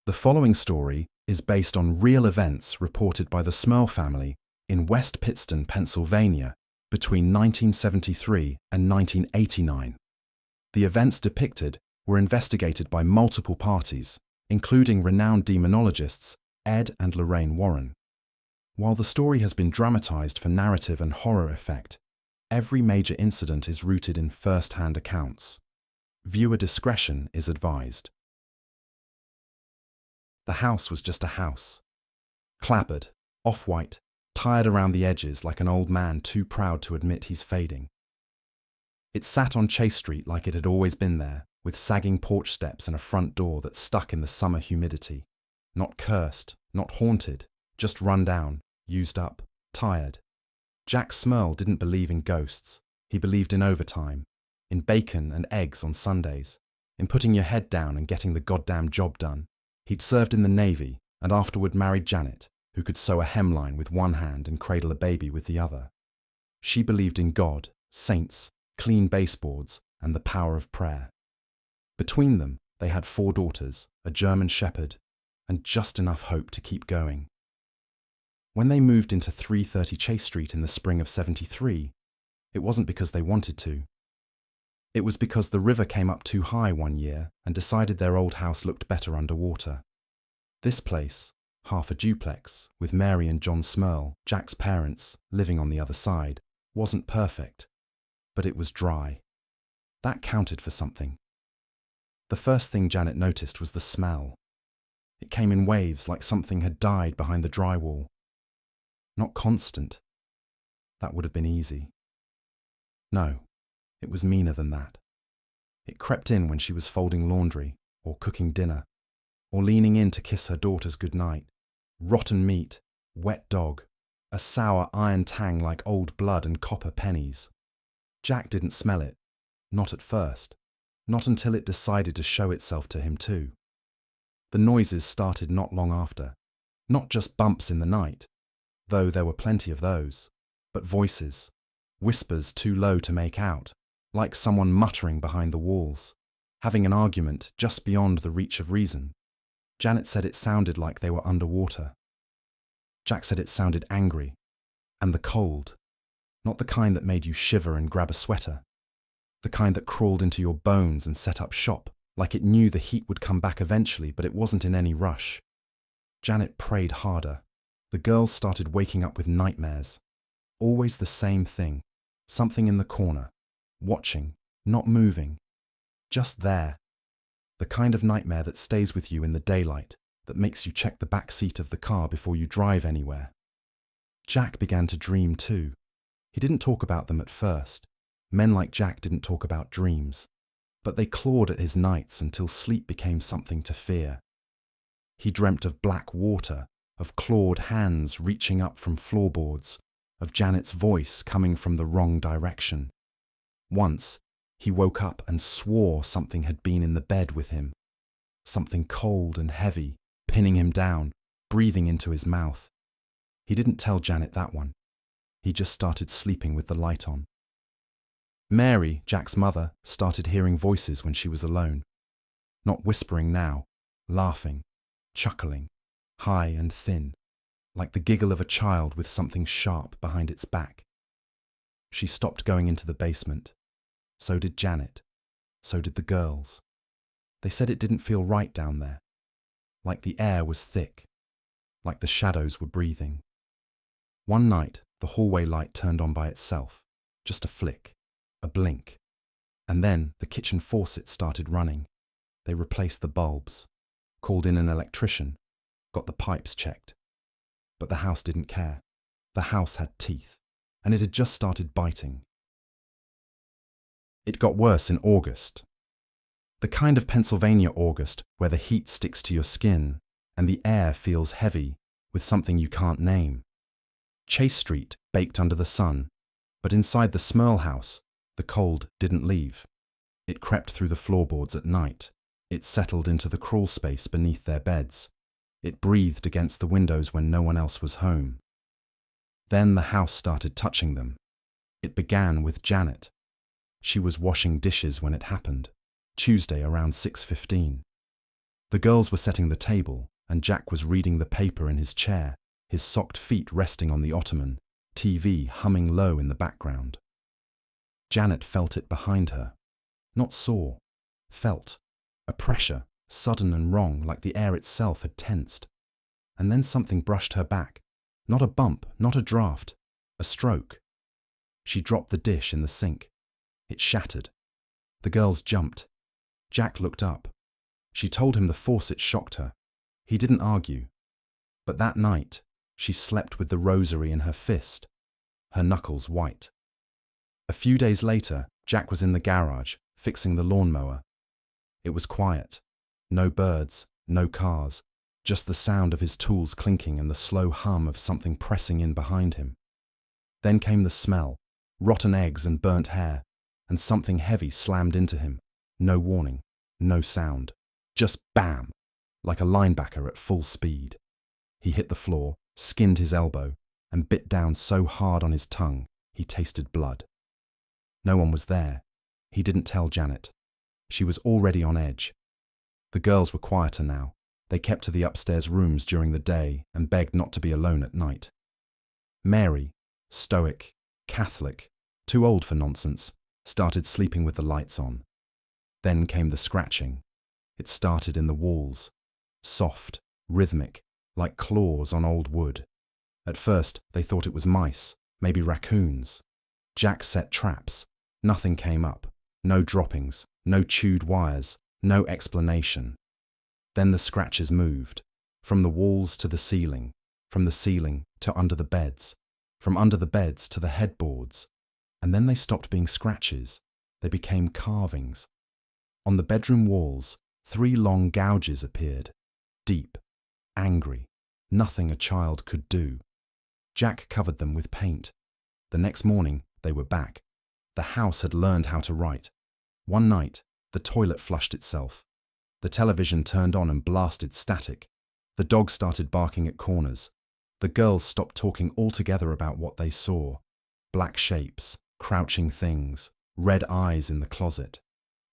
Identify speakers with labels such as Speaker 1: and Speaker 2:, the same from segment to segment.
Speaker 1: The following story is based on real events reported by the Smurl family in West Pittston, Pennsylvania, between 1973 and 1989. The events depicted were investigated by multiple parties, including renowned demonologists Ed and Lorraine Warren. While the story has been dramatized for narrative and horror effect, every major incident is rooted in first-hand accounts. Viewer discretion is advised. The house was just a house. Clapboard, off-white, tired around the edges like an old man too proud to admit he's fading. It sat on Chase Street like it had always been there, with sagging porch steps and a front door that stuck in the summer humidity. Not cursed, not haunted, just run down, used up, tired. Jack Smurl didn't believe in ghosts. He believed in overtime, in bacon and eggs on Sundays, in putting your head down and getting the goddamn job done. He'd served in the Navy and afterward married Janet, who could sew a hemline with one hand and cradle a baby with the other. She believed in God, saints, clean baseboards, and the power of prayer. Between them, they had 4 daughters, a German shepherd, and just enough hope to keep going. When they moved into 330 Chase Street in the spring of '73, it wasn't because they wanted to. It was because the river came up too high one year and decided their old house looked better underwater. This place, half a duplex, with Mary and John Smurl, Jack's parents, living on the other side, wasn't perfect, but it was dry. That counted for something. The first thing Janet noticed was the smell. It came in waves like something had died behind the drywall. Not constant. That would have been easy. No, it was meaner than that. It crept in when she was folding laundry, or cooking dinner, or leaning in to kiss her daughters goodnight. Rotten meat, wet dog, a sour iron tang like old blood and copper pennies. Jack didn't smell it, not at first, not until it decided to show itself to him too. The noises started not long after, not just bumps in the night, though there were plenty of those, but voices, whispers too low to make out, like someone muttering behind the walls, having an argument just beyond the reach of reason. Janet said it sounded like they were underwater. Jack said it sounded angry, and the cold, not the kind that made you shiver and grab a sweater, the kind that crawled into your bones and set up shop, like it knew the heat would come back eventually, but it wasn't in any rush. Janet prayed harder. The girls started waking up with nightmares. Always the same thing, something in the corner, watching, not moving, just there. The kind of nightmare that stays with you in the daylight, that makes you check the back seat of the car before you drive anywhere. Jack began to dream too. He didn't talk about them at first. Men like Jack didn't talk about dreams, but they clawed at his nights until sleep became something to fear. He dreamt of black water, of clawed hands reaching up from floorboards, of Janet's voice coming from the wrong direction. Once, he woke up and swore something had been in the bed with him. Something cold and heavy, pinning him down, breathing into his mouth. He didn't tell Janet that one. He just started sleeping with the light on. Mary, Jack's mother, started hearing voices when she was alone. Not whispering now, laughing, chuckling, high and thin, like the giggle of a child with something sharp behind its back. She stopped going into the basement. So did Janet. So did the girls. They said it didn't feel right down there, like the air was thick, like the shadows were breathing. One night, the hallway light turned on by itself, just a flick, a blink, and then the kitchen faucet started running. They replaced the bulbs, called in an electrician, got the pipes checked. But the house didn't care. The house had teeth, and it had just started biting. It got worse in August. The kind of Pennsylvania August where the heat sticks to your skin and the air feels heavy with something you can't name. Chase Street baked under the sun, but inside the Smurl house, the cold didn't leave. It crept through the floorboards at night. It settled into the crawl space beneath their beds. It breathed against the windows when no one else was home. Then the house started touching them. It began with Janet. She was washing dishes when it happened, Tuesday around 6:15. The girls were setting the table, and Jack was reading the paper in his chair, his socked feet resting on the ottoman, TV humming low in the background. Janet felt it behind her. Not saw, felt. A pressure, sudden and wrong, like the air itself had tensed. And then something brushed her back. Not a bump, not a draft, a stroke. She dropped the dish in the sink. It shattered. The girls jumped. Jack looked up. She told him the force it shocked her. He didn't argue. But that night, she slept with the rosary in her fist, her knuckles white. A few days later, Jack was in the garage, fixing the lawnmower. It was quiet. No birds, no cars, just the sound of his tools clinking and the slow hum of something pressing in behind him. Then came the smell, rotten eggs and burnt hair, and something heavy slammed into him. No warning, no sound. Just bam, like a linebacker at full speed. He hit the floor, skinned his elbow, and bit down so hard on his tongue, he tasted blood. No one was there. He didn't tell Janet. She was already on edge. The girls were quieter now. They kept to the upstairs rooms during the day and begged not to be alone at night. Mary, stoic, Catholic, too old for nonsense, started sleeping with the lights on. Then came the scratching. It started in the walls, soft, rhythmic, like claws on old wood. At first, they thought it was mice, maybe raccoons. Jack set traps. Nothing came up. No droppings, no chewed wires, no explanation. Then the scratches moved, from the walls to the ceiling, from the ceiling to under the beds, from under the beds to the headboards. And then they stopped being scratches. They became carvings. On the bedroom walls, 3 long gouges appeared, deep, angry, nothing a child could do. Jack covered them with paint. The next morning, they were back. The house had learned how to write. One night, the toilet flushed itself. The television turned on and blasted static. The dog started barking at corners. The girls stopped talking altogether about what they saw. Black shapes, crouching things, red eyes in the closet.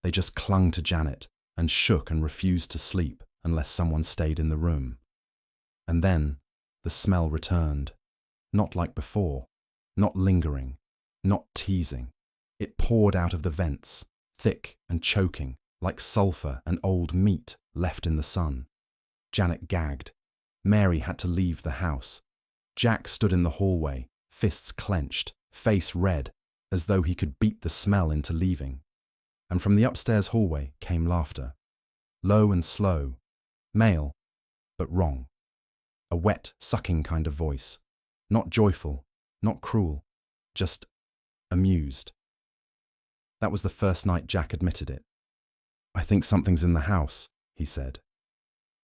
Speaker 1: They just clung to Janet and shook and refused to sleep unless someone stayed in the room. And then, the smell returned. Not like before, not lingering, not teasing. It poured out of the vents, thick and choking, like sulfur and old meat left in the sun. Janet gagged. Mary had to leave the house. Jack stood in the hallway, fists clenched, face red, as though he could beat the smell into leaving. And from the upstairs hallway came laughter. Low and slow, male, but wrong. A wet, sucking kind of voice. Not joyful, not cruel, just amused. That was the first night Jack admitted it. "I think something's in the house," he said.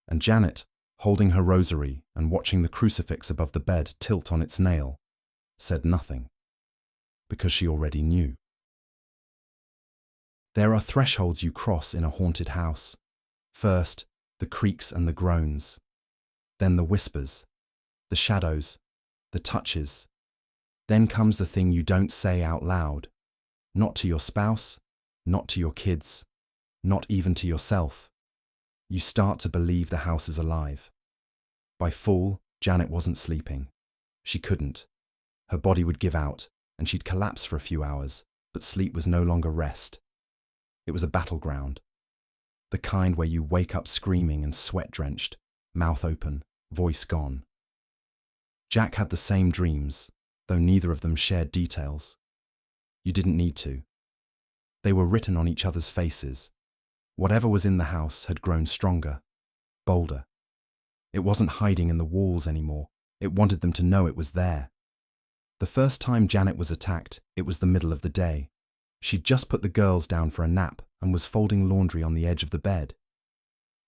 Speaker 1: And Janet, holding her rosary and watching the crucifix above the bed tilt on its nail, said nothing, because she already knew. There are thresholds you cross in a haunted house. First, the creaks and the groans. Then the whispers, the shadows, the touches. Then comes the thing you don't say out loud. Not to your spouse, not to your kids, not even to yourself. You start to believe the house is alive. By fall, Janet wasn't sleeping. She couldn't. Her body would give out, and she'd collapse for a few hours, but sleep was no longer rest. It was a battleground. The kind where you wake up screaming and sweat-drenched, mouth open, voice gone. Jack had the same dreams, though neither of them shared details. You didn't need to. They were written on each other's faces. Whatever was in the house had grown stronger, bolder. It wasn't hiding in the walls anymore. It wanted them to know it was there. The first time Janet was attacked, it was the middle of the day. She'd just put the girls down for a nap and was folding laundry on the edge of the bed.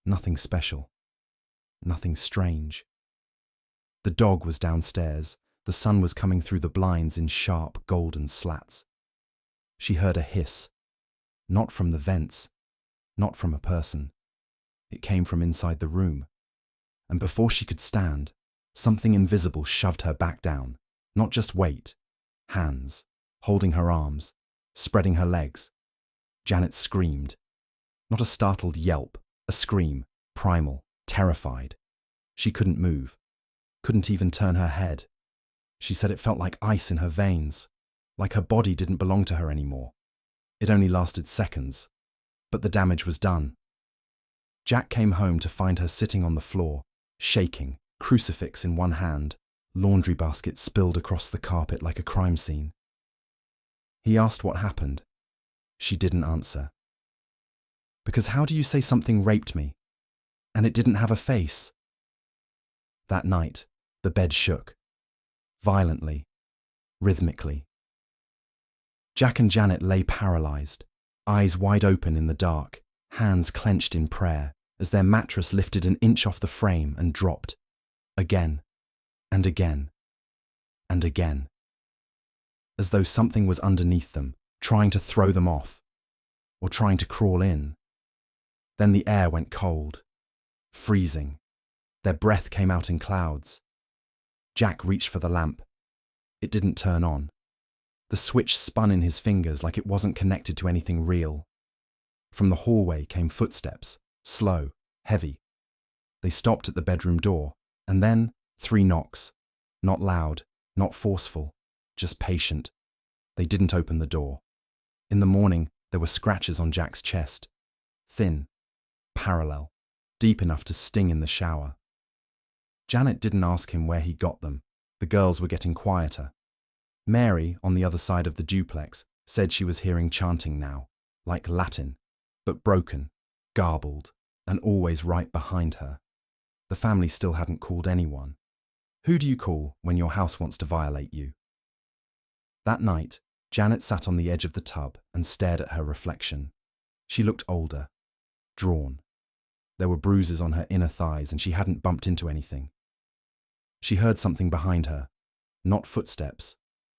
Speaker 1: Nothing special. Nothing strange. The dog was downstairs. The sun was coming through the blinds in sharp, golden slats. She heard a hiss. Not from the vents. Not from a person. It came from inside the room. And before she could stand, something invisible shoved her back down. Not just weight. Hands. Holding her arms. Spreading her legs. Janet screamed. Not a startled yelp. A scream. primal, terrified. She couldn't move, couldn't even turn her head. She said it felt like ice in her veins, like her body didn't belong to her anymore. It only lasted seconds, but the damage was done. Jack came home to find her sitting on the floor, shaking, crucifix in one hand, laundry basket spilled across the carpet like a crime scene. He asked what happened. She didn't answer. Because how do you say something raped me, and it didn't have a face? That night, the bed shook, violently, rhythmically. Jack and Janet lay paralyzed, eyes wide open in the dark, hands clenched in prayer, as their mattress lifted an inch off the frame and dropped, again, and again, and again, as though something was underneath them, trying to throw them off, or trying to crawl in. Then the air went cold, freezing. Their breath came out in clouds. Jack reached for the lamp. It didn't turn on. The switch spun in his fingers like it wasn't connected to anything real. From the hallway came footsteps, slow, heavy. They stopped at the bedroom door, and then 3 knocks. Not loud, not forceful, just patient. They didn't open the door. In the morning, there were scratches on Jack's chest. Thin, parallel, deep enough to sting in the shower. Janet didn't ask him where he got them. The girls were getting quieter. Mary, on the other side of the duplex, said she was hearing chanting now, like Latin, but broken, garbled, and always right behind her. The family still hadn't called anyone. Who do you call when your house wants to violate you? That night, Janet sat on the edge of the tub and stared at her reflection. She looked older, drawn. There were bruises on her inner thighs and she hadn't bumped into anything. She heard something behind her, not footsteps,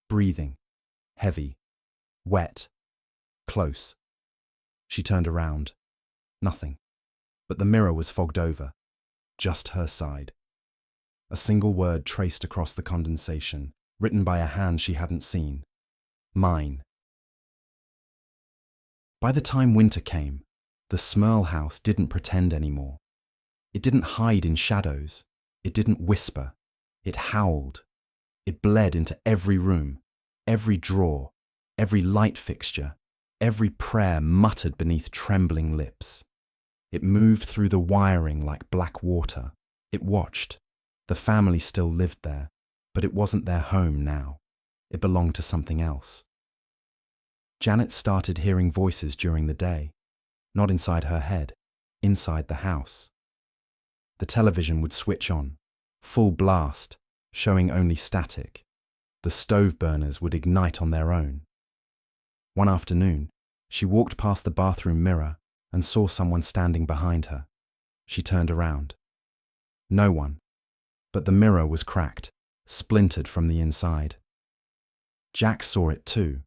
Speaker 1: breathing, heavy, wet, close. She turned around. Nothing. But the mirror was fogged over. Just her side. A single word traced across the condensation, written by a hand she hadn't seen. Mine. By the time winter came, the Smurl house didn't pretend anymore. It didn't hide in shadows. It didn't whisper. It howled. It bled into every room, every drawer, every light fixture, every prayer muttered beneath trembling lips. It moved through the wiring like black water. It watched. The family still lived there, but it wasn't their home now. It belonged to something else. Janet started hearing voices during the day, not inside her head, inside the house. The television would switch on, full blast, showing only static. The stove burners would ignite on their own. One afternoon, she walked past the bathroom mirror and saw someone standing behind her. She turned around. No one, but the mirror was cracked, splintered from the inside. Jack saw it too,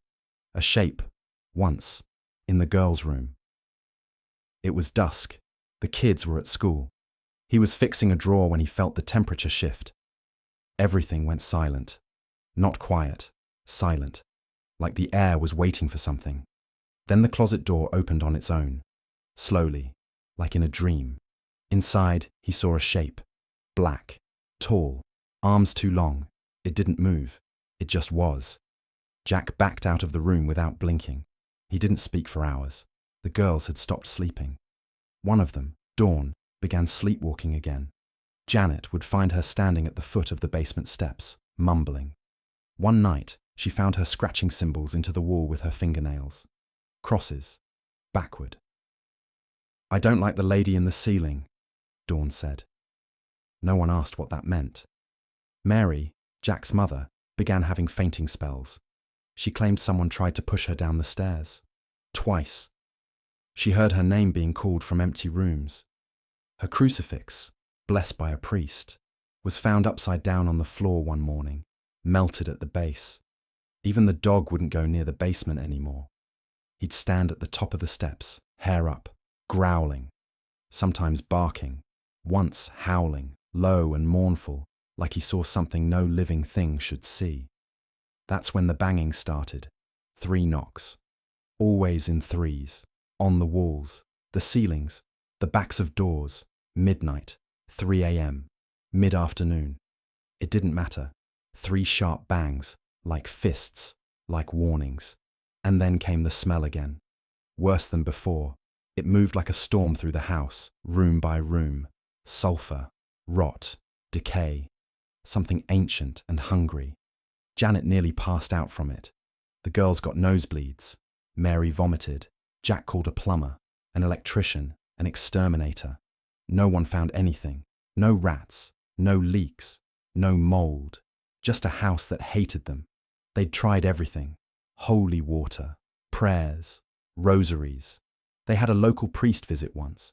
Speaker 1: a shape, once, in the girls' room. It was dusk. The kids were at school. He was fixing a drawer when he felt the temperature shift. Everything went silent. Not quiet, silent, like the air was waiting for something. Then the closet door opened on its own, slowly, like in a dream. Inside, he saw a shape, black, tall, arms too long. It didn't move. It just was. Jack backed out of the room without blinking. He didn't speak for hours. The girls had stopped sleeping. One of them, Dawn, began sleepwalking again. Janet would find her standing at the foot of the basement steps, mumbling. One night, she found her scratching symbols into the wall with her fingernails. Crosses, backward. "I don't like the lady in the ceiling," Dawn said. No one asked what that meant. Mary, Jack's mother, began having fainting spells. She claimed someone tried to push her down the stairs. Twice. She heard her name being called from empty rooms. Her crucifix, blessed by a priest, was found upside down on the floor one morning, melted at the base. Even the dog wouldn't go near the basement anymore. He'd stand at the top of the steps, hair up, growling, sometimes barking, once howling, low and mournful, like he saw something no living thing should see. That's when the banging started. 3 knocks. Always in threes. On the walls, the ceilings, the backs of doors, Midnight, 3 a.m., mid-afternoon. It didn't matter. 3 sharp bangs, like fists, like warnings. And then came the smell again. Worse than before. It moved like a storm through the house, room by room. Sulfur, rot, decay. Something ancient and hungry. Janet nearly passed out from it. The girls got nosebleeds. Mary vomited. Jack called a plumber, an electrician, an exterminator. No one found anything. No rats, no leaks, no mold. Just a house that hated them. They'd tried everything. Holy water, prayers, rosaries. They had a local priest visit once.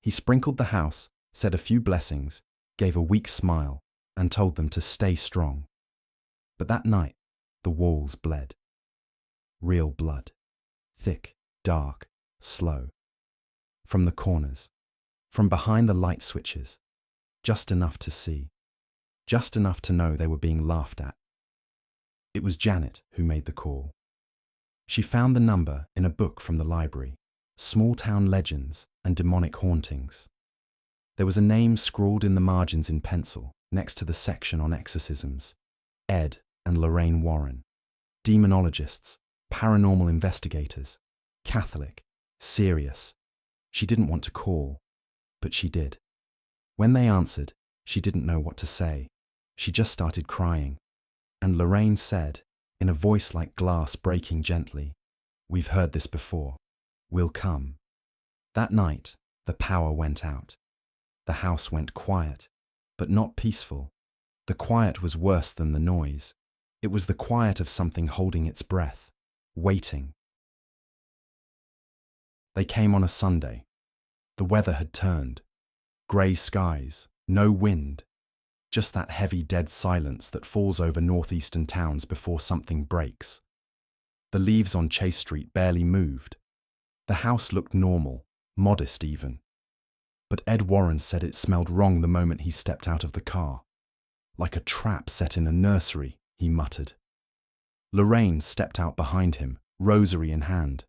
Speaker 1: He sprinkled the house, said a few blessings, gave a weak smile, and told them to stay strong. But that night, the walls bled. Real blood. Thick, dark, slow. From the corners. From behind the light switches. Just enough to see. Just enough to know they were being laughed at. It was Janet who made the call. She found the number in a book from the library. Small town legends and demonic hauntings. There was a name scrawled in the margins in pencil, next to the section on exorcisms. Ed and Lorraine Warren. Demonologists, paranormal investigators. Catholic, serious. She didn't want to call, but she did. When they answered, she didn't know what to say. She just started crying. And Lorraine said, in a voice like glass breaking gently, "We've heard this before. We'll come." That night, the power went out. The house went quiet, but not peaceful. The quiet was worse than the noise. It was the quiet of something holding its breath, waiting. They came on a Sunday. The weather had turned. Grey skies, no wind. Just that heavy dead silence that falls over northeastern towns before something breaks. The leaves on Chase Street barely moved. The house looked normal, modest even. But Ed Warren said it smelled wrong the moment he stepped out of the car. Like a trap set in a nursery, he muttered. Lorraine stepped out behind him, rosary in hand.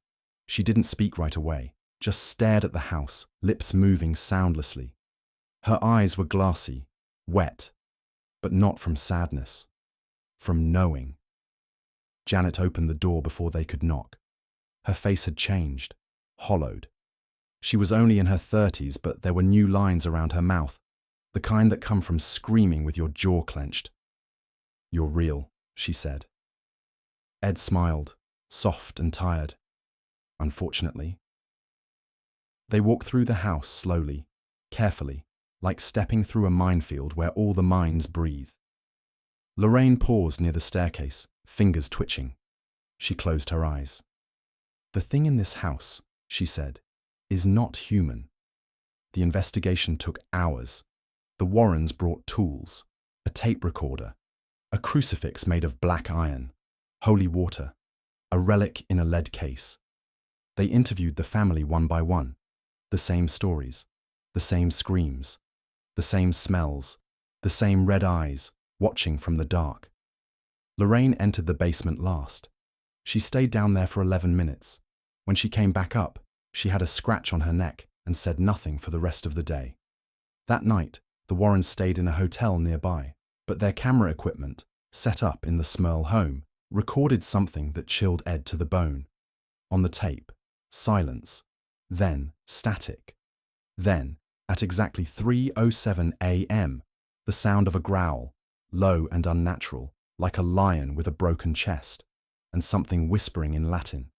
Speaker 1: She didn't speak right away, just stared at the house, lips moving soundlessly. Her eyes were glassy, wet, but not from sadness, from knowing. Janet opened the door before they could knock. Her face had changed, hollowed. She was only in her 30s, but there were new lines around her mouth, the kind that come from screaming with your jaw clenched. "You're real," she said. Ed smiled, soft and tired. "Unfortunately." They walked through the house slowly, carefully, like stepping through a minefield where all the mines breathe. Lorraine paused near the staircase, fingers twitching. She closed her eyes. "The thing in this house," she said, "is not human." The investigation took hours. The Warrens brought tools, a tape recorder, a crucifix made of black iron, holy water, a relic in a lead case. They interviewed the family one by one. The same stories, the same screams, the same smells, the same red eyes, watching from the dark. Lorraine entered the basement last. She stayed down there for 11 minutes. When she came back up, she had a scratch on her neck and said nothing for the rest of the day. That night, the Warrens stayed in a hotel nearby, but their camera equipment, set up in the Smurl home, recorded something that chilled Ed to the bone. On the tape, silence, then static. Then, at exactly 3:07 a.m., the sound of a growl, low and unnatural, like a lion with a broken chest, and something whispering in Latin.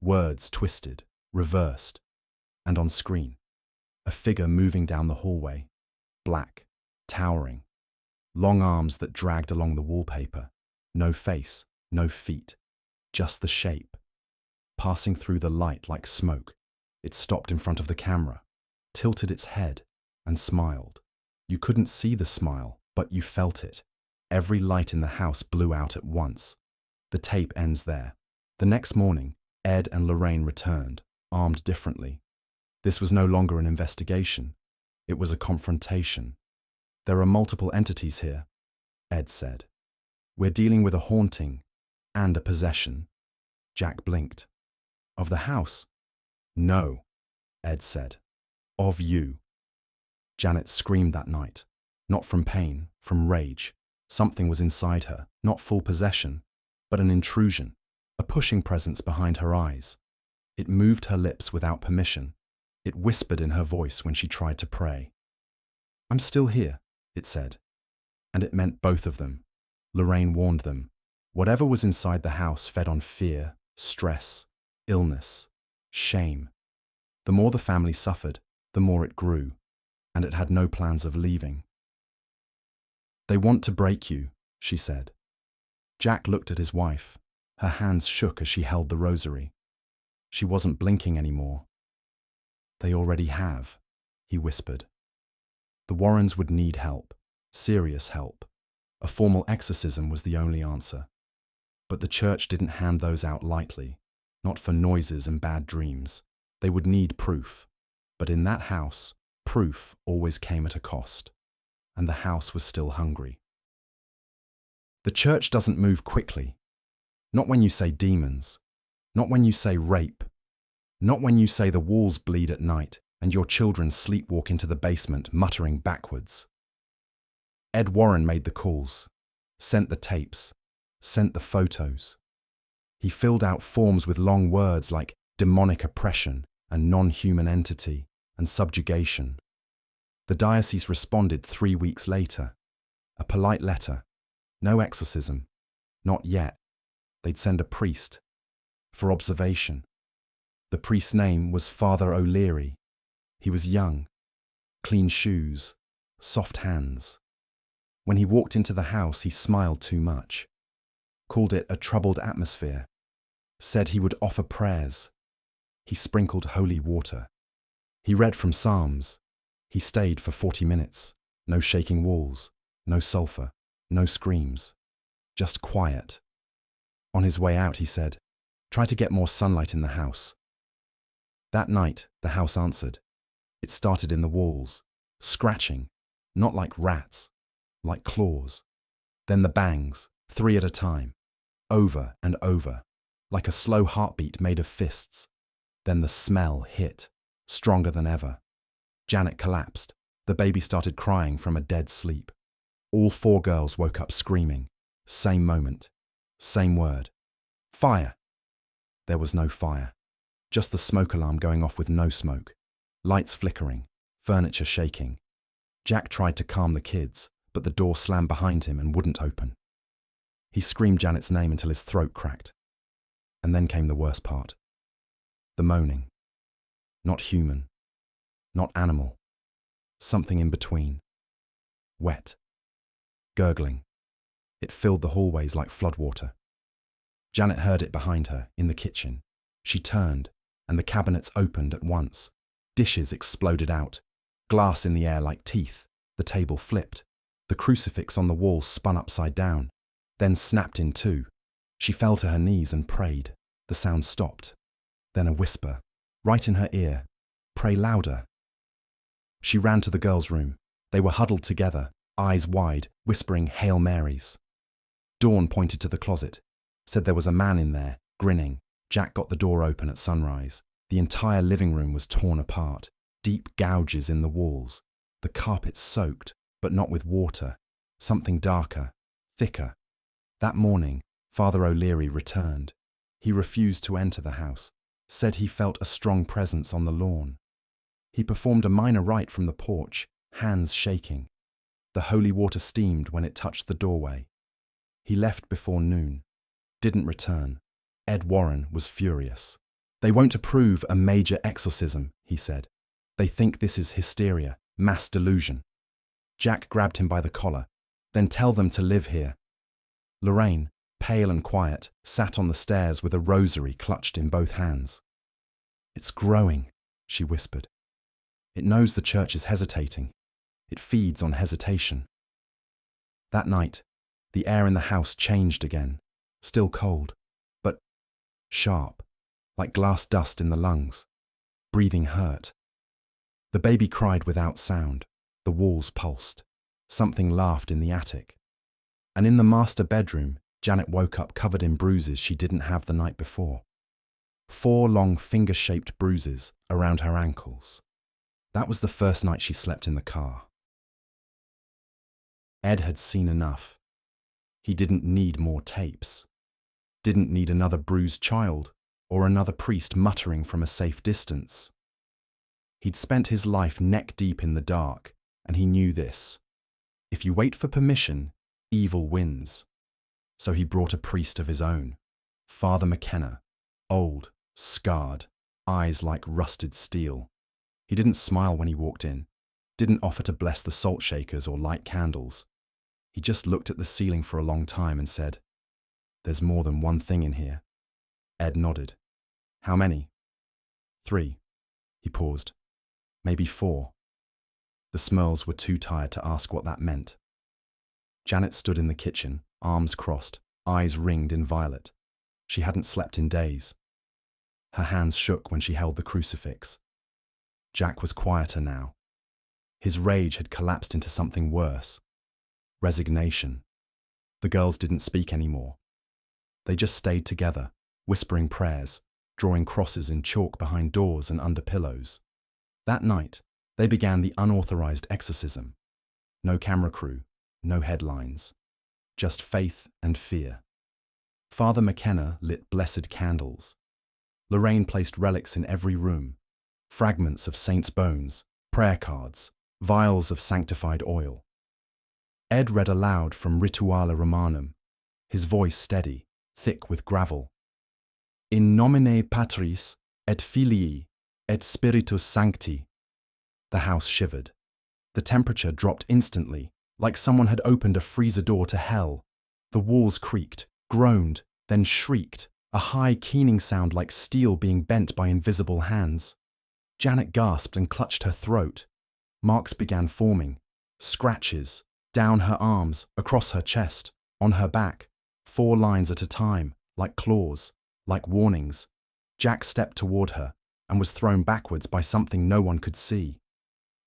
Speaker 1: Words twisted, reversed, and on screen, a figure moving down the hallway, black, towering, long arms that dragged along the wallpaper, no face, no feet, just the shape. Passing through the light like smoke, it stopped in front of the camera, tilted its head, and smiled. You couldn't see the smile, but you felt it. Every light in the house blew out at once. The tape ends there. The next morning, Ed and Lorraine returned, armed differently. This was no longer an investigation. It was a confrontation. "There are multiple entities here," Ed said. "We're dealing with a haunting and a possession." Jack blinked. "Of the house?" "No," Ed said. "Of you." Janet screamed that night, not from pain, from rage. Something was inside her, not full possession, but an intrusion, a pushing presence behind her eyes. It moved her lips without permission. It whispered in her voice when she tried to pray. "I'm still here," it said. And it meant both of them. Lorraine warned them. Whatever was inside the house fed on fear, stress, illness, shame. The more the family suffered, the more it grew, and it had no plans of leaving. "They want to break you," she said. Jack looked at his wife. Her hands shook as she held the rosary. She wasn't blinking anymore. "They already have," he whispered. The Warrens would need help, serious help. A formal exorcism was the only answer. But the church didn't hand those out lightly, not for noises and bad dreams. They would need proof. But in that house, proof always came at a cost. And the house was still hungry. The church doesn't move quickly. Not when you say demons. Not when you say rape. Not when you say the walls bleed at night and your children sleepwalk into the basement muttering backwards. Ed Warren made the calls, sent the tapes, sent the photos. He filled out forms with long words like demonic oppression and non-human entity and subjugation. The diocese responded 3 weeks later. A polite letter. No exorcism. Not yet. They'd send a priest. For observation. The priest's name was Father O'Leary. He was young. Clean shoes. Soft hands. When he walked into the house, he smiled too much. Called it a troubled atmosphere. Said he would offer prayers. He sprinkled holy water. He read from Psalms. He stayed for 40 minutes. No shaking walls. No sulfur. No screams. Just quiet. On his way out, he said, "Try to get more sunlight in the house." That night, the house answered. It started in the walls, scratching, not like rats, like claws. Then the bangs, 3 at a time, over and over, like a slow heartbeat made of fists. Then the smell hit, stronger than ever. Janet collapsed. The baby started crying from a dead sleep. All 4 girls woke up screaming. Same moment. Same word. "Fire!" There was no fire. Just the smoke alarm going off with no smoke. Lights flickering. Furniture shaking. Jack tried to calm the kids, but the door slammed behind him and wouldn't open. He screamed Janet's name until his throat cracked. And then came the worst part. The moaning. Not human. Not animal. Something in between. Wet. Gurgling. It filled the hallways like floodwater. Janet heard it behind her, in the kitchen. She turned, and the cabinets opened at once. Dishes exploded out. Glass in the air like teeth. The table flipped. The crucifix on the wall spun upside down, then snapped in two. She fell to her knees and prayed. The sound stopped. Then a whisper, right in her ear. "Pray louder." She ran to the girls' room. They were huddled together, eyes wide, whispering Hail Marys. Dawn pointed to the closet, said there was a man in there, grinning. Jack got the door open at sunrise. The entire living room was torn apart, deep gouges in the walls. The carpet soaked, but not with water. Something darker, thicker. That morning, Father O'Leary returned. He refused to enter the house, said he felt a strong presence on the lawn. He performed a minor rite from the porch, hands shaking. The holy water steamed when it touched the doorway. He left before noon. Didn't return. Ed Warren was furious. "They won't approve a major exorcism," he said. "They think this is hysteria, mass delusion." Jack grabbed him by the collar. "Then tell them to live here." Lorraine, pale and quiet, sat on the stairs with a rosary clutched in both hands. "It's growing," she whispered. "It knows the church is hesitating. It feeds on hesitation." That night, the air in the house changed again, still cold, but sharp, like glass dust in the lungs. Breathing hurt. The baby cried without sound. The walls pulsed. Something laughed in the attic. And in the master bedroom, Janet woke up covered in bruises she didn't have the night before. 4 long finger-shaped bruises around her ankles. That was the first night she slept in the car. Ed had seen enough. He didn't need more tapes. Didn't need another bruised child or another priest muttering from a safe distance. He'd spent his life neck deep in the dark, and he knew this. If you wait for permission, evil wins. So he brought a priest of his own, Father McKenna, old, scarred, eyes like rusted steel. He didn't smile when he walked in, didn't offer to bless the salt shakers or light candles. He just looked at the ceiling for a long time and said, "There's more than one thing in here." Ed nodded. "How many?" "3. He paused. "Maybe 4. The Smurls were too tired to ask what that meant. Janet stood in the kitchen, arms crossed, eyes ringed in violet. She hadn't slept in days. Her hands shook when she held the crucifix. Jack was quieter now. His rage had collapsed into something worse. Resignation. The girls didn't speak anymore. They just stayed together, whispering prayers, drawing crosses in chalk behind doors and under pillows. That night, they began the unauthorized exorcism. No camera crew, no headlines. Just faith and fear. Father McKenna lit blessed candles. Lorraine placed relics in every room. Fragments of saints' bones, prayer cards, vials of sanctified oil. Ed read aloud from Rituale Romanum, his voice steady, thick with gravel. In nomine Patris, et Filii, et Spiritus Sancti. The house shivered. The temperature dropped instantly, like someone had opened a freezer door to hell. The walls creaked, groaned, then shrieked, a high keening sound like steel being bent by invisible hands. Janet gasped and clutched her throat. Marks began forming, scratches, down her arms, across her chest, on her back, 4 lines at a time, like claws, like warnings. Jack stepped toward her and was thrown backwards by something no one could see.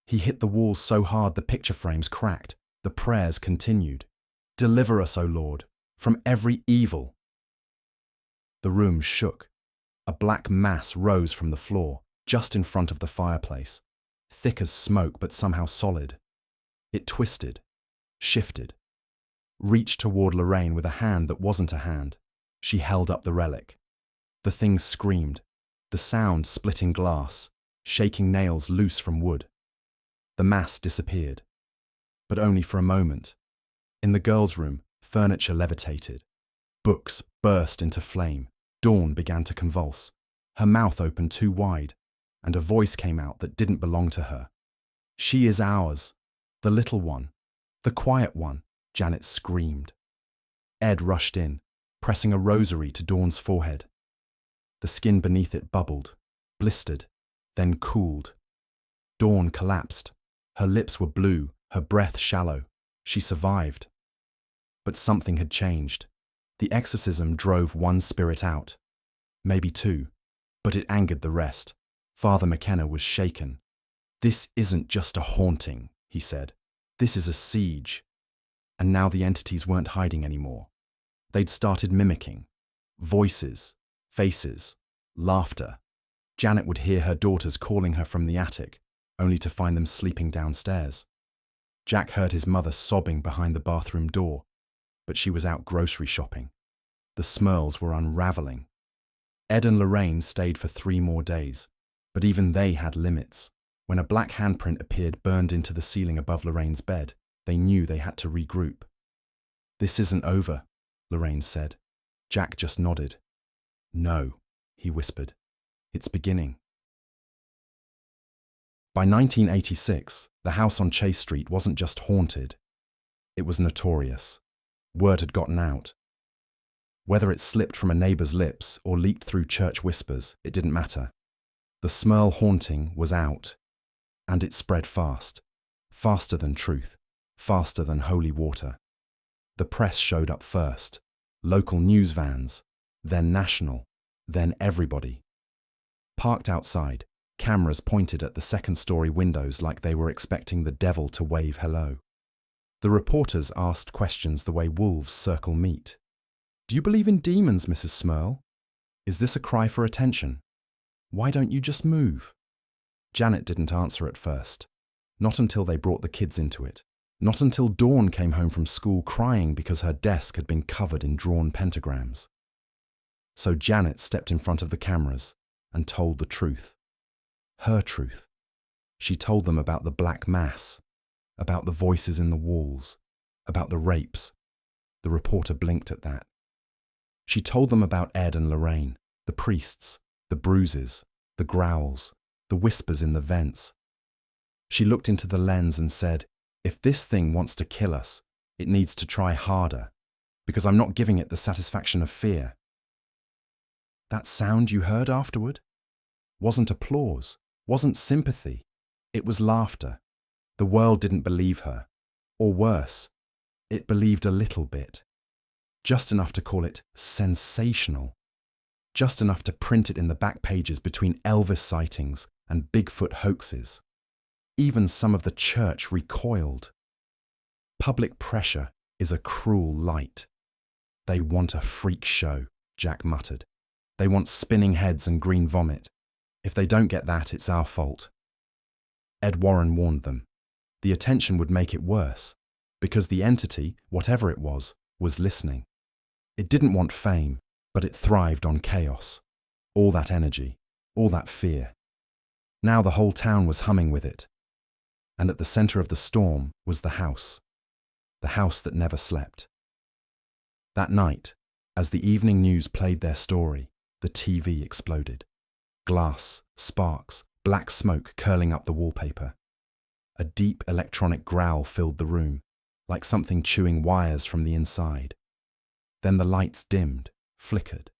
Speaker 1: He hit the walls so hard the picture frames cracked. The prayers continued. "Deliver us, O Lord, from every evil." The room shook. A black mass rose from the floor, just in front of the fireplace, thick as smoke but somehow solid. It twisted, shifted, reached toward Lorraine with a hand that wasn't a hand. She held up the relic. The thing screamed, the sound splitting glass, shaking nails loose from wood. The mass disappeared, but only for a moment. In the girls' room, furniture levitated. Books burst into flame. Dawn began to convulse. Her mouth opened too wide, and a voice came out that didn't belong to her. "She is ours, the little one, the quiet one," Janet screamed. Ed rushed in, pressing a rosary to Dawn's forehead. The skin beneath it bubbled, blistered, then cooled. Dawn collapsed. Her lips were blue, her breath shallow. She survived. But something had changed. The exorcism drove one spirit out. Maybe 2, but it angered the rest. Father McKenna was shaken. "This isn't just a haunting," he said. "This is a siege." And now the entities weren't hiding anymore. They'd started mimicking. Voices, faces, laughter. Janet would hear her daughters calling her from the attic, only to find them sleeping downstairs. Jack heard his mother sobbing behind the bathroom door, but she was out grocery shopping. The Smurls were unraveling. Ed and Lorraine stayed for 3 more days, but even they had limits. When a black handprint appeared burned into the ceiling above Lorraine's bed, they knew they had to regroup. "This isn't over," Lorraine said. Jack just nodded. "No," he whispered. "It's beginning." By 1986, the house on Chase Street wasn't just haunted. It was notorious. Word had gotten out. Whether it slipped from a neighbor's lips or leaked through church whispers, it didn't matter. The Smurl haunting was out, and it spread fast. Faster than truth, faster than holy water. The press showed up first, local news vans, then national, then everybody. Parked outside, cameras pointed at the second-story windows like they were expecting the devil to wave hello. The reporters asked questions the way wolves circle meat. "Do you believe in demons, Mrs. Smurl? Is this a cry for attention? Why don't you just move?" Janet didn't answer at first. Not until they brought the kids into it. Not until Dawn came home from school crying because her desk had been covered in drawn pentagrams. So Janet stepped in front of the cameras and told the truth. Her truth. She told them about the Black Mass, about the voices in the walls, about the rapes. The reporter blinked at that. She told them about Ed and Lorraine, the priests, the bruises, the growls, the whispers in the vents. She looked into the lens and said, "If this thing wants to kill us, it needs to try harder, because I'm not giving it the satisfaction of fear." That sound you heard afterward wasn't applause, wasn't sympathy. It was laughter. The world didn't believe her. Or worse, it believed a little bit. Just enough to call it sensational. Just enough to print it in the back pages between Elvis sightings and Bigfoot hoaxes. Even some of the church recoiled. Public pressure is a cruel light. They want a freak show, Jack muttered. They want spinning heads and green vomit. If they don't get that, it's our fault. Ed Warren warned them. The attention would make it worse, because the entity, whatever it was listening. It didn't want fame, but it thrived on chaos. All that energy, all that fear. Now the whole town was humming with it. And at the center of the storm was the house that never slept. That night, as the evening news played their story, the TV exploded. Glass, sparks, black smoke curling up the wallpaper. A deep electronic growl filled the room, like something chewing wires from the inside. Then the lights dimmed, flickered,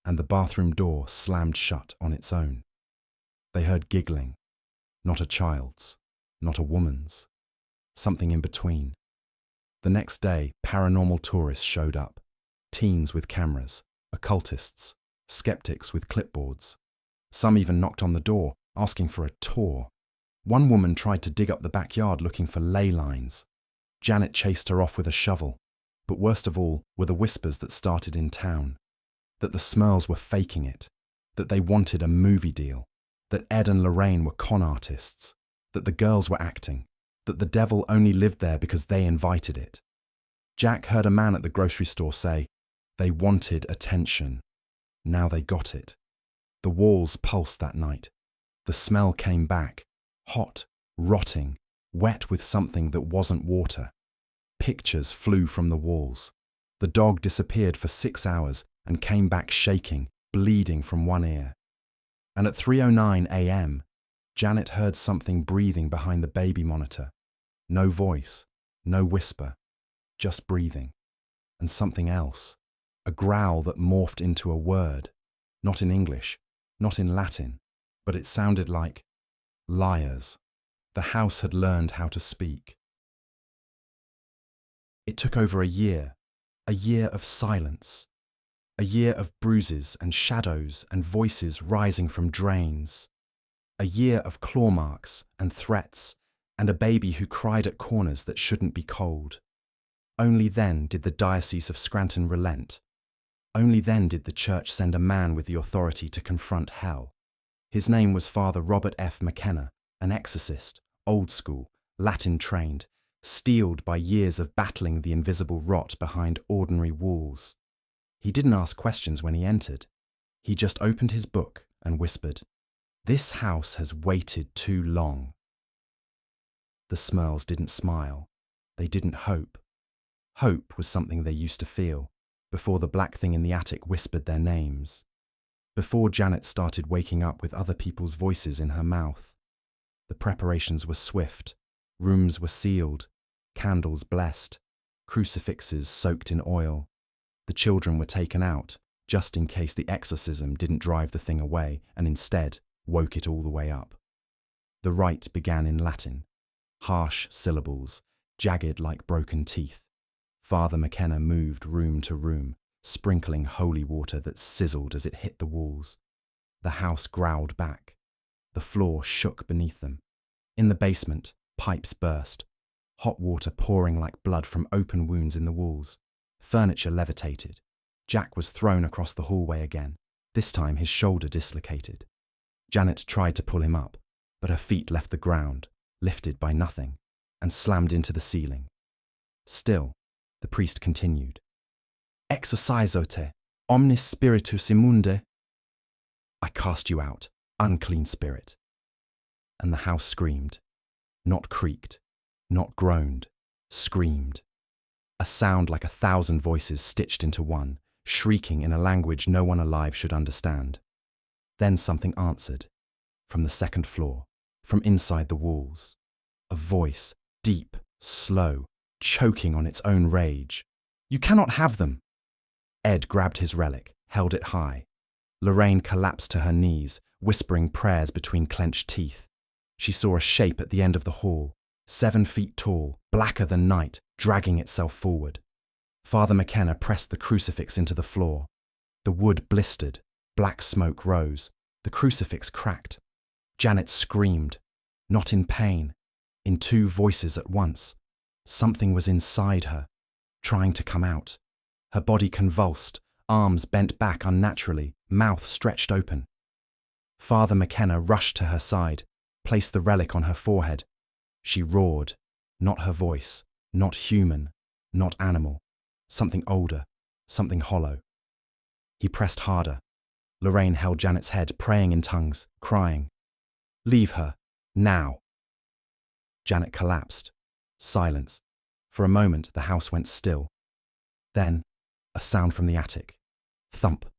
Speaker 1: and the bathroom door slammed shut on its own. They heard giggling, not a child's, not a woman's, something in between. The next day, paranormal tourists showed up. Teens with cameras, occultists, skeptics with clipboards. Some even knocked on the door, asking for a tour. One woman tried to dig up the backyard looking for ley lines. Janet chased her off with a shovel. But worst of all were the whispers that started in town. That the Smurls were faking it. That they wanted a movie deal. That Ed and Lorraine were con artists. That the girls were acting. That the devil only lived there because they invited it. Jack heard a man at the grocery store say, "They wanted attention. Now they got it." The walls pulsed that night. The smell came back, hot, rotting, wet with something that wasn't water. Pictures flew from the walls. The dog disappeared for 6 hours and came back shaking, bleeding from one ear. And at 3:09 a.m., Janet heard something breathing behind the baby monitor. No voice, no whisper, just breathing. And something else, a growl that morphed into a word, not in English, not in Latin, but it sounded like liars. The house had learned how to speak. It took over a year of silence, a year of bruises and shadows and voices rising from drains, a year of claw marks and threats and a baby who cried at corners that shouldn't be cold. Only then did the Diocese of Scranton relent. Only then did the church send a man with the authority to confront hell. His name was Father Robert F. McKenna, an exorcist, old school, Latin-trained, steeled by years of battling the invisible rot behind ordinary walls. He didn't ask questions when he entered. He just opened his book and whispered, "This house has waited too long." The Smurls didn't smile. They didn't hope. Hope was something they used to feel, before the black thing in the attic whispered their names. Before Janet started waking up with other people's voices in her mouth. The preparations were swift. Rooms were sealed. Candles blessed, crucifixes soaked in oil. The children were taken out, just in case the exorcism didn't drive the thing away and instead woke it all the way up. The rite began in Latin, harsh syllables, jagged like broken teeth. Father McKenna moved room to room, sprinkling holy water that sizzled as it hit the walls. The house growled back. The floor shook beneath them. In the basement, pipes burst. Hot water pouring like blood from open wounds in the walls. Furniture levitated. Jack was thrown across the hallway again. This time his shoulder dislocated. Janet tried to pull him up, but her feet left the ground, lifted by nothing, and slammed into the ceiling. Still, the priest continued. Exorcizote, omnis spiritus immunde. I cast you out, unclean spirit. And the house screamed, not creaked, not groaned, screamed. A sound like 1,000 voices stitched into one, shrieking in a language no one alive should understand. Then something answered, from the second floor, from inside the walls. A voice, deep, slow, choking on its own rage. You cannot have them! Ed grabbed his relic, held it high. Lorraine collapsed to her knees, whispering prayers between clenched teeth. She saw a shape at the end of the hall, 7 feet tall, blacker than night, dragging itself forward. Father McKenna pressed the crucifix into the floor. The wood blistered, black smoke rose, the crucifix cracked. Janet screamed, not in pain, in 2 voices at once. Something was inside her, trying to come out. Her body convulsed, arms bent back unnaturally, mouth stretched open. Father McKenna rushed to her side, placed the relic on her forehead. She roared, not her voice, not human, not animal, something older, something hollow. He pressed harder. Lorraine held Janet's head, praying in tongues, crying, "Leave her, now." Janet collapsed. Silence. For a moment, the house went still. Then, a sound from the attic. Thump.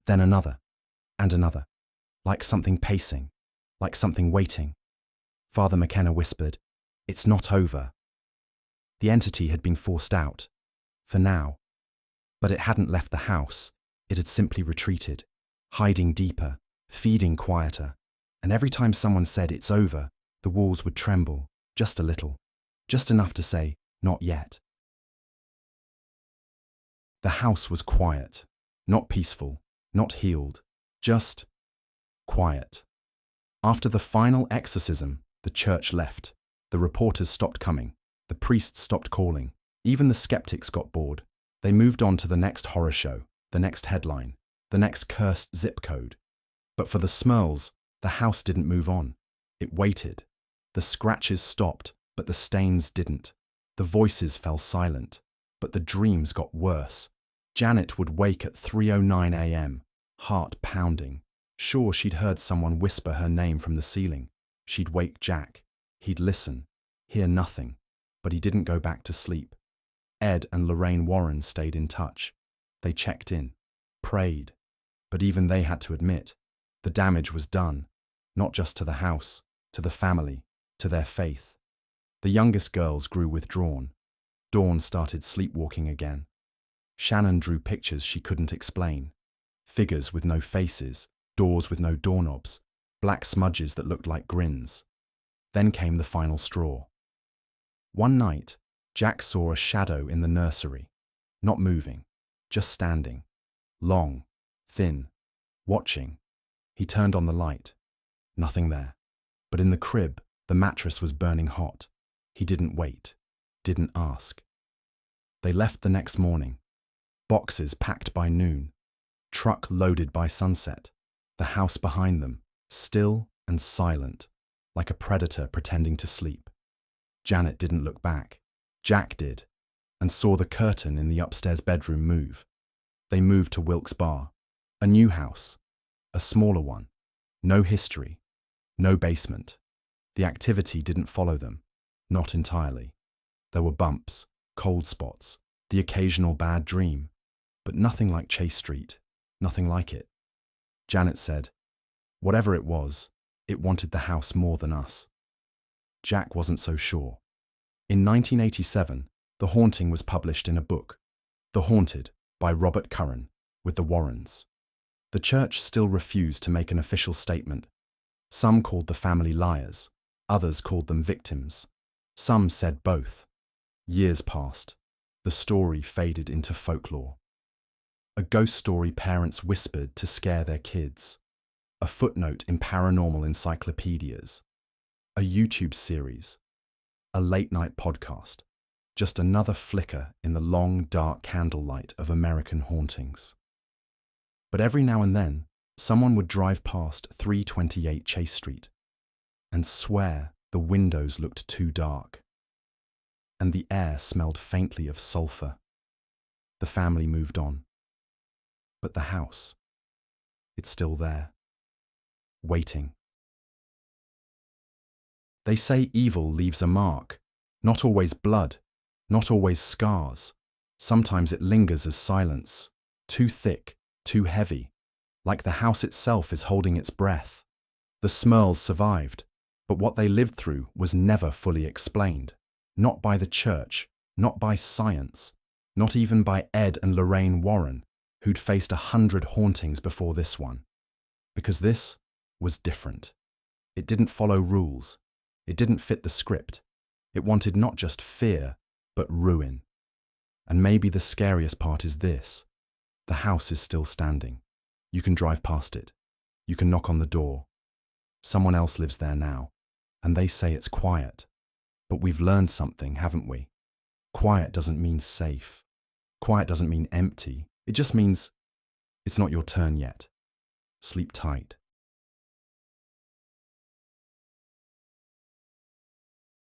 Speaker 1: Then another. And another. Like something pacing. Like something waiting. Father McKenna whispered, "It's not over." The entity had been forced out. For now. But it hadn't left the house. It had simply retreated. Hiding deeper. Feeding quieter. And every time someone said, "It's over," the walls would tremble. Just a little. Just enough to say, "Not yet." The house was quiet. Not peaceful. Not healed. Just quiet. After the final exorcism, the church left. The reporters stopped coming. The priests stopped calling. Even the skeptics got bored. They moved on to the next horror show, the next headline, the next cursed zip code. But for the Smurls, the house didn't move on. It waited. The scratches stopped, but the stains didn't. The voices fell silent, but the dreams got worse. Janet would wake at 3:09 a.m., heart pounding. Sure, she'd heard someone whisper her name from the ceiling. She'd wake Jack. He'd listen, hear nothing, but he didn't go back to sleep. Ed and Lorraine Warren stayed in touch. They checked in, prayed, but even they had to admit, the damage was done, not just to the house, to the family, to their faith. The youngest girls grew withdrawn. Dawn started sleepwalking again. Shannon drew pictures she couldn't explain. Figures with no faces, doors with no doorknobs, black smudges that looked like grins. Then came the final straw. One night, Jack saw a shadow in the nursery, not moving, just standing, long, thin, watching. He turned on the light. Nothing there. But in the crib, the mattress was burning hot. He didn't wait, didn't ask. They left the next morning. Boxes packed by noon. Truck loaded by sunset. The house behind them, still and silent, like a predator pretending to sleep. Janet didn't look back. Jack did, and saw the curtain in the upstairs bedroom move. They moved to Wilkes Barre, a new house, a smaller one, no history, no basement. The activity didn't follow them, not entirely. There were bumps, cold spots, the occasional bad dream, but nothing like Chase Street, nothing like it. Janet said, whatever it was, it wanted the house more than us. Jack wasn't so sure. In 1987, The Haunting was published in a book, The Haunted, by Robert Curran, with the Warrens. The church still refused to make an official statement. Some called the family liars, others called them victims. Some said both. Years passed. The story faded into folklore. A ghost story parents whispered to scare their kids. A footnote in paranormal encyclopedias. A YouTube series. A late-night podcast. Just another flicker in the long, dark candlelight of American hauntings. But every now and then, someone would drive past 328 Chase Street. and swear the windows looked too dark. And the air smelled faintly of sulfur. The family moved on. But the house, it's still there, waiting. They say evil leaves a mark, not always blood, not always scars. Sometimes it lingers as silence, too thick, too heavy, like the house itself is holding its breath. The Smurls survived, but what they lived through was never fully explained. Not by the church, not by science, not even by Ed and Lorraine Warren, who'd faced 100 hauntings before this one. Because this was different. It didn't follow rules. It didn't fit the script. It wanted not just fear, but ruin. And maybe the scariest part is this. The house is still standing. You can drive past it. You can knock on the door. Someone else lives there now, and they say it's quiet. But we've learned something, haven't we? Quiet doesn't mean safe. Quiet doesn't mean empty. It just means it's not your turn yet. Sleep tight.